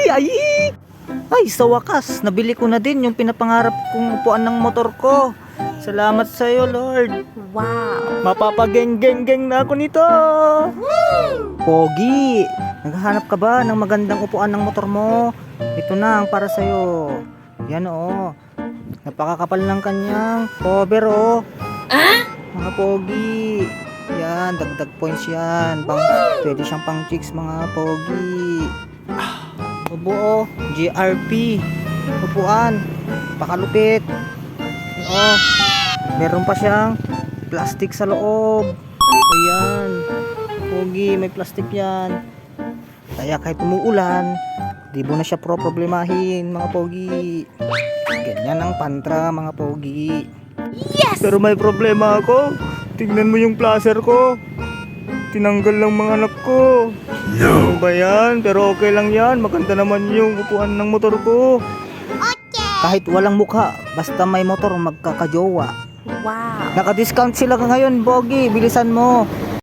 Ay! Ay, sa wakas, nabili ko na din yung pinapangarap kong upuan ng motor ko. Salamat sa iyo, Lord. Wow! Mapapageng-geng-geng na ako nito. Pogi, naghahanap ka ba ng magandang upuan ng motor mo? Ito na ang para sa'yo. Yan oh. Napakakapal ng kanyang cover oh. Mga pogi. Yan, dagdag points yan. Pwede siyang pang chicks mga pogi. Upo oh, GRP. Upuan. Pakalupit. Oh, meron pa siyang plastic sa loob. Ayan. Pogi, may plastic yan. Kaya kahit umuulan, di mo na siya problemahin mga pogi. Ganyan ang pantra mga pogi. Yes! Pero may problema ako. Tingnan mo yung placer ko. Tinanggal lang mga anak ko. Ano ba yan? Pero okay lang yan. Maganda naman yung upuan ng motor ko. Kahit walang mukha, basta may motor magkakajowa. Wow! Naka-discount sila ngayon, Pogi. Bilisan mo.